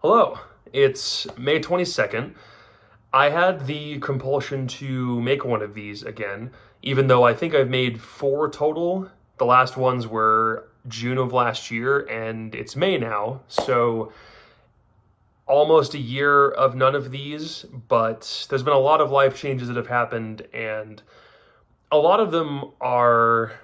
Hello, it's May 22nd. I had the compulsion to make one of these again, even though I think I've made four total. The last ones were June of last year, and it's May now, so almost a year of none of these, but there's been a lot of life changes that have happened, and a lot of them are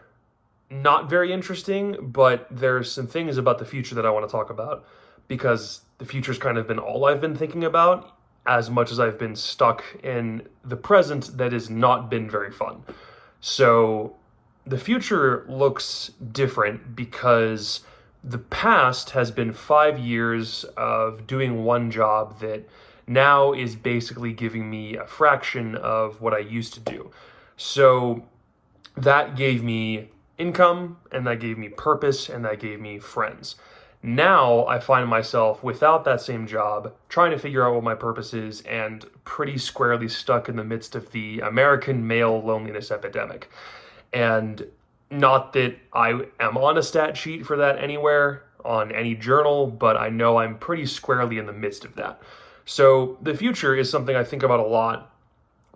not very interesting, but there's some things about the future that I want to talk about because the future's kind of been all I've been thinking about as much as I've been stuck in the present that has not been very fun. So the future looks different because the past has been 5 years of doing one job that now is basically giving me a fraction of what I used to do. So that gave me income, and that gave me purpose, and that gave me friends. Now I find myself without that same job, trying to figure out what my purpose is, and pretty squarely stuck in the midst of the American male loneliness epidemic. And not that I am on a stat sheet for that anywhere, on any journal, but I know I'm pretty squarely in the midst of that. So the future is something I think about a lot,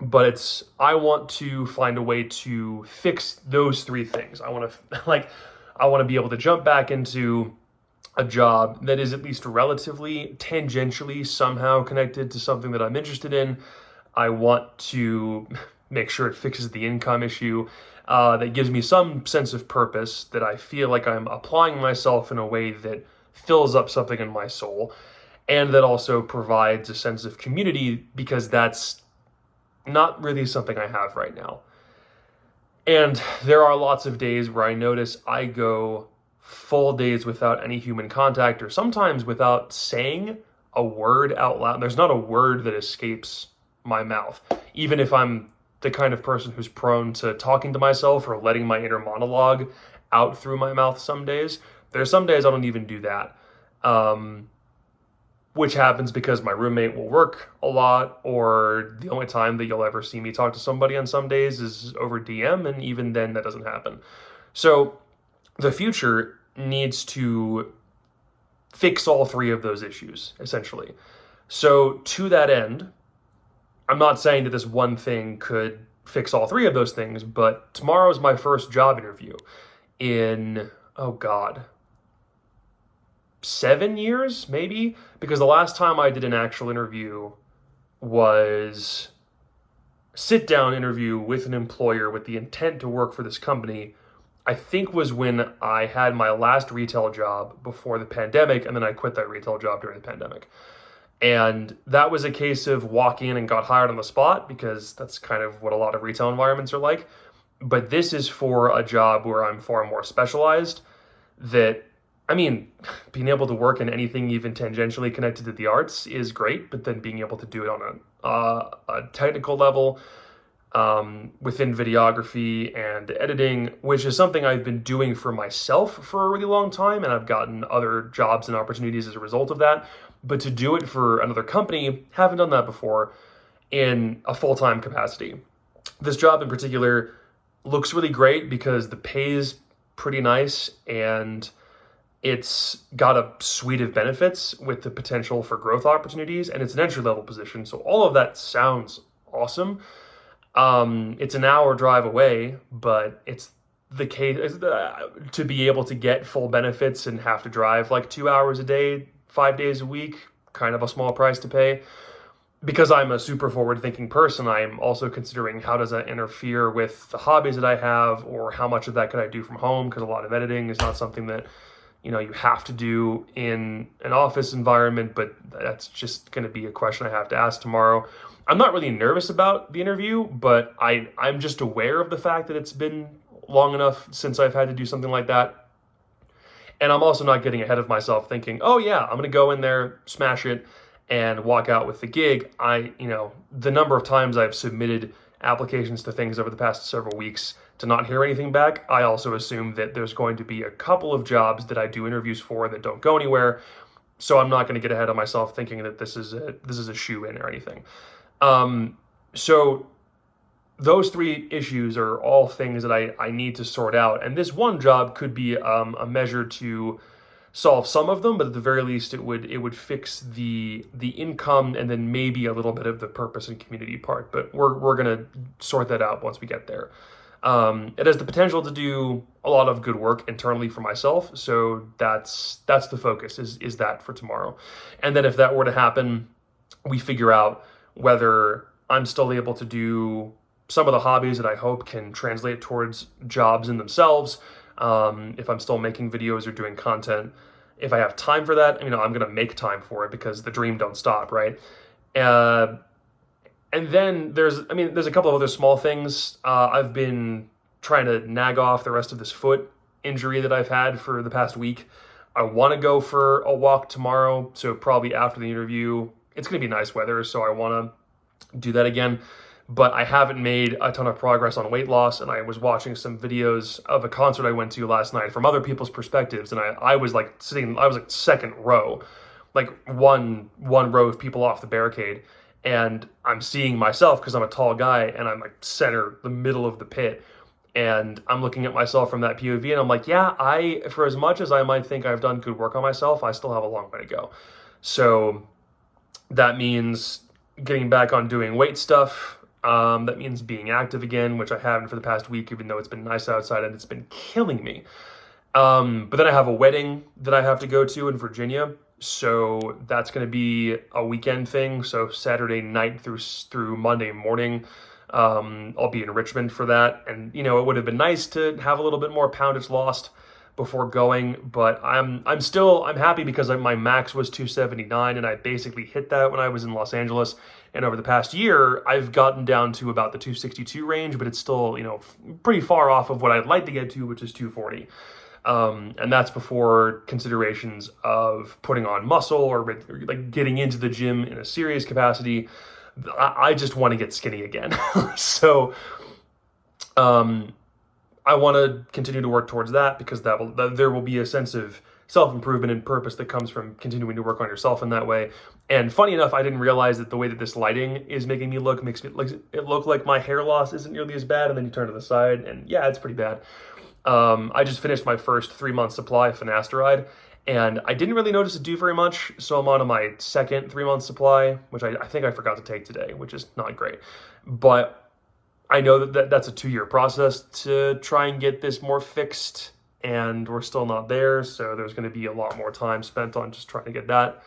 but I want to find a way to fix those three things. I want to I want to be able to jump back into a job that is at least relatively tangentially somehow connected to something that I'm interested in. I want to make sure it fixes the income issue, that gives me some sense of purpose, that I feel like I'm applying myself in a way that fills up something in my soul, and that also provides a sense of community, because that's not really something I have right now. And there are lots of days where I notice I go full days without any human contact, or sometimes without saying a word out loud. There's not a word that escapes my mouth, even if I'm the kind of person who's prone to talking to myself or letting my inner monologue out through my mouth some days. There's some days I don't even do that. Which happens because my roommate will work a lot, or the only time that you'll ever see me talk to somebody on some days is over DM, and even then that doesn't happen. So the future needs to fix all three of those issues, essentially. So to that end, I'm not saying that this one thing could fix all three of those things, but tomorrow is my first job interview in, oh God, 7 years, maybe, because the last time I did an actual interview was a sit-down interview with an employer with the intent to work for this company. I think was when I had my last retail job before the pandemic, and then I quit that retail job during the pandemic. And that was a case of walk in and got hired on the spot, because that's kind of what a lot of retail environments are like. But this is for a job where I'm far more specialized, that being able to work in anything even tangentially connected to the arts is great, but then being able to do it on a technical level, within videography and editing, which is something I've been doing for myself for a really long time, and I've gotten other jobs and opportunities as a result of that. But to do it for another company, haven't done that before in a full-time capacity. This job in particular looks really great because the pay is pretty nice, and it's got a suite of benefits with the potential for growth opportunities, and it's an entry-level position. So all of that sounds awesome. It's an hour drive away, but it's the case to be able to get full benefits and have to drive like 2 hours a day, 5 days a week, kind of a small price to pay. Because I'm a super forward-thinking person, I'm also considering how does that interfere with the hobbies that I have, or how much of that could I do from home, because a lot of editing is not something that you have to do in an office environment, but that's just going to be a question I have to ask tomorrow. I'm not really nervous about the interview, but I'm just aware of the fact that it's been long enough since I've had to do something like that. And I'm also not getting ahead of myself thinking, oh yeah, I'm going to go in there, smash it, and walk out with the gig. The number of times I've submitted applications to things over the past several weeks to not hear anything back, I also assume that there's going to be a couple of jobs that I do interviews for that don't go anywhere. So I'm not going to get ahead of myself thinking that this is a shoe-in or anything. So those three issues are all things that I need to sort out. And this one job could be a measure to solve some of them, but at the very least it would fix the income and then maybe a little bit of the purpose and community part. But we're gonna sort that out once we get there. It has the potential to do a lot of good work internally for myself, so that's the focus is that for tomorrow. And then if that were to happen, we figure out whether I'm still able to do some of the hobbies that I hope can translate towards jobs in themselves. If I'm still making videos or doing content, if I have time for that, I'm going to make time for it because the dream don't stop, right? And then there's a couple of other small things. I've been trying to nag off the rest of this foot injury that I've had for the past week. I want to go for a walk tomorrow, so probably after the interview. It's going to be nice weather, so I want to do that again. But I haven't made a ton of progress on weight loss, and I was watching some videos of a concert I went to last night from other people's perspectives, and I was like second row, like one row of people off the barricade, and I'm seeing myself because I'm a tall guy, and I'm like the middle of the pit, and I'm looking at myself from that POV, and I'm like, yeah, for as much as I might think I've done good work on myself, I still have a long way to go. So that means getting back on doing weight stuff. That means being active again, which I haven't for the past week, even though it's been nice outside and it's been killing me. But then I have a wedding that I have to go to in Virginia. So that's going to be a weekend thing. So Saturday night through Monday morning, I'll be in Richmond for that. And, it would have been nice to have a little bit more poundage lost before going, but I'm happy because my max was 279 and I basically hit that when I was in Los Angeles. And over the past year, I've gotten down to about the 262 range, but it's still, pretty far off of what I'd like to get to, which is 240. And that's before considerations of putting on muscle or like getting into the gym in a serious capacity. I just want to get skinny again. So, I want to continue to work towards that because there will be a sense of self-improvement and purpose that comes from continuing to work on yourself in that way. And funny enough, I didn't realize that the way that this lighting is making me look makes it look like my hair loss isn't nearly as bad, and then you turn to the side, and yeah, it's pretty bad. I just finished my first 3-month supply of finasteride, and I didn't really notice it do very much, so I'm on my second 3-month supply, which I think I forgot to take today, which is not great. But I know that's a 2-year process to try and get this more fixed, and we're still not there, so there's going to be a lot more time spent on just trying to get that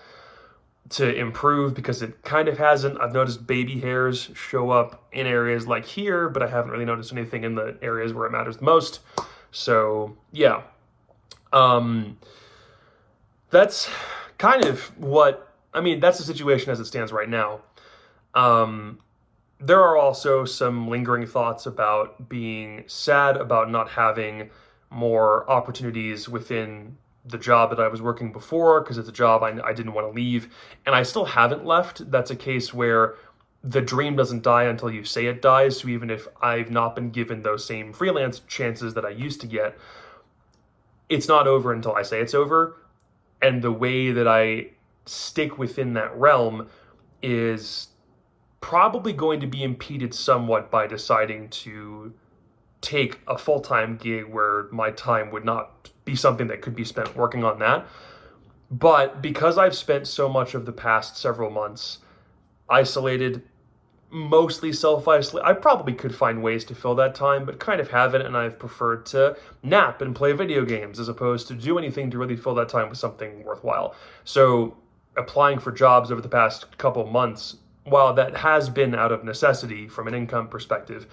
to improve because it kind of hasn't. I've noticed baby hairs show up in areas like here, but I haven't really noticed anything in the areas where it matters the most. So, yeah. That's kind of that's the situation as it stands right now. There are also some lingering thoughts about being sad about not having more opportunities within the job that I was working before because it's a job I didn't want to leave, and I still haven't left. That's a case where the dream doesn't die until you say it dies, so even if I've not been given those same freelance chances that I used to get, it's not over until I say it's over, and the way that I stick within that realm is probably going to be impeded somewhat by deciding to take a full-time gig where my time would not be something that could be spent working on that. But because I've spent so much of the past several months isolated, mostly self-isolated, I probably could find ways to fill that time, but kind of haven't, and I've preferred to nap and play video games as opposed to do anything to really fill that time with something worthwhile. So applying for jobs over the past couple months, while that has been out of necessity from an income perspective,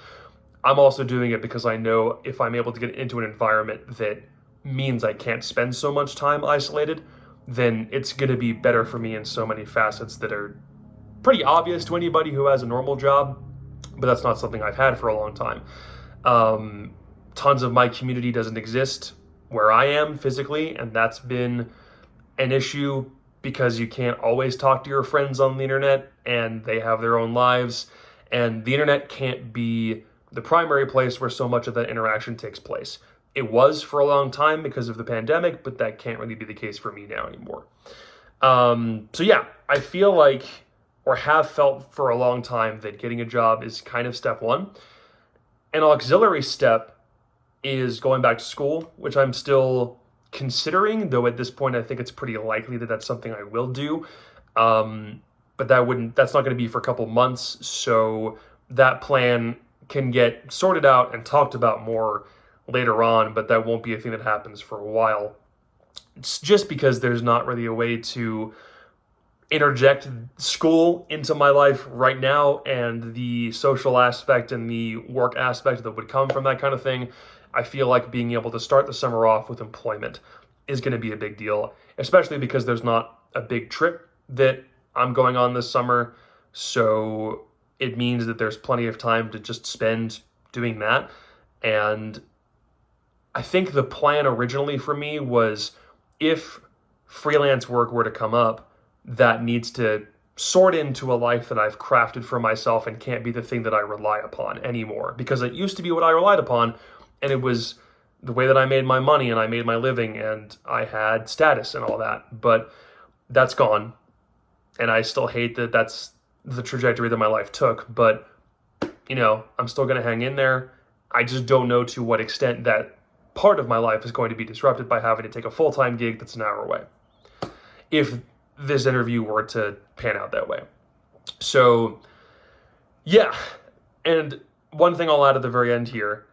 I'm also doing it because I know if I'm able to get into an environment that means I can't spend so much time isolated, then it's going to be better for me in so many facets that are pretty obvious to anybody who has a normal job, but that's not something I've had for a long time. Tons of my community doesn't exist where I am physically, and that's been an issue because you can't always talk to your friends on the internet, and they have their own lives, and the internet can't be the primary place where so much of that interaction takes place. It was for a long time because of the pandemic, but that can't really be the case for me now anymore. So yeah, I feel like, or have felt for a long time, that getting a job is kind of step one. An auxiliary step is going back to school, which I'm still considering, though at this point I think it's pretty likely that that's something I will do. But that's not going to be for a couple months, so that plan can get sorted out and talked about more later on, but that won't be a thing that happens for a while. It's just because there's not really a way to interject school into my life right now, and the social aspect and the work aspect that would come from that kind of thing. I feel like being able to start the summer off with employment is going to be a big deal, especially because there's not a big trip that I'm going on this summer. So it means that there's plenty of time to just spend doing that. And I think the plan originally for me was, if freelance work were to come up, that needs to sort into a life that I've crafted for myself and can't be the thing that I rely upon anymore. Because it used to be what I relied upon, and it was the way that I made my money and I made my living and I had status and all that. But that's gone. And I still hate that that's the trajectory that my life took. But, I'm still going to hang in there. I just don't know to what extent that part of my life is going to be disrupted by having to take a full-time gig that's an hour away, if this interview were to pan out that way. So, yeah. And one thing I'll add at the very end here,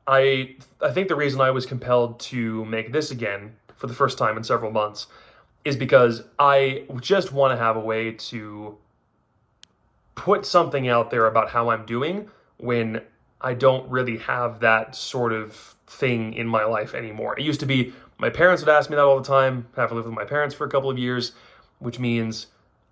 I think the reason I was compelled to make this again for the first time in several months is because I just want to have a way to put something out there about how I'm doing when I don't really have that sort of thing in my life anymore. It used to be my parents would ask me that all the time. I have lived with my parents for a couple of years, which means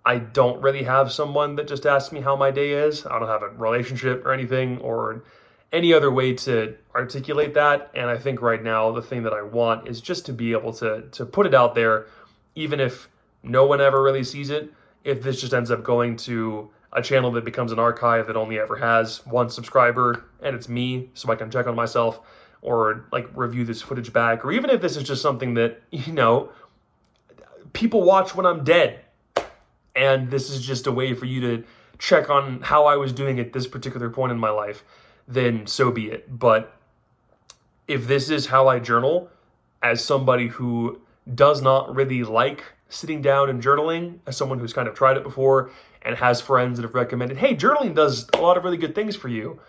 I don't really have someone that just asks me how my day is. I don't have a relationship or anything or any other way to articulate that. And I think right now the thing that I want is just to be able to put it out there, even if no one ever really sees it. If this just ends up going to a channel that becomes an archive that only ever has one subscriber and it's me, so I can check on myself or like review this footage back, or even if this is just something that, people watch when I'm dead, and this is just a way for you to check on how I was doing at this particular point in my life, then so be it. But if this is how I journal, as somebody who does not really like sitting down and journaling, as someone who's kind of tried it before and has friends that have recommended, hey, journaling does a lot of really good things for you,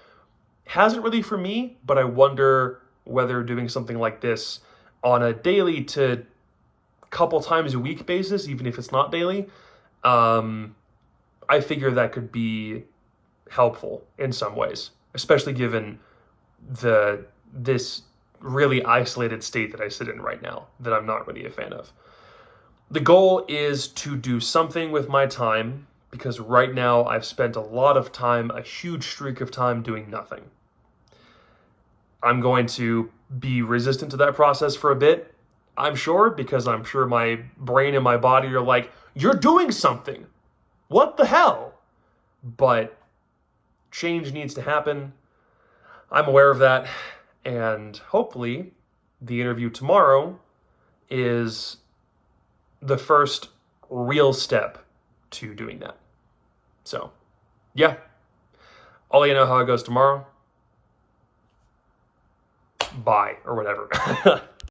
hasn't really for me. But I wonder whether doing something like this on a daily to couple times a week basis, even if it's not daily, I figure that could be helpful in some ways, especially given this really isolated state that I sit in right now that I'm not really a fan of. The goal is to do something with my time, because right now I've spent a lot of time, a huge streak of time, doing nothing. I'm going to be resistant to that process for a bit, I'm sure, because I'm sure my brain and my body are like, you're doing something. What the hell? But change needs to happen. I'm aware of that. And hopefully the interview tomorrow is the first real step to doing that. So, yeah. I'll let you know how it goes tomorrow. Bye, or whatever.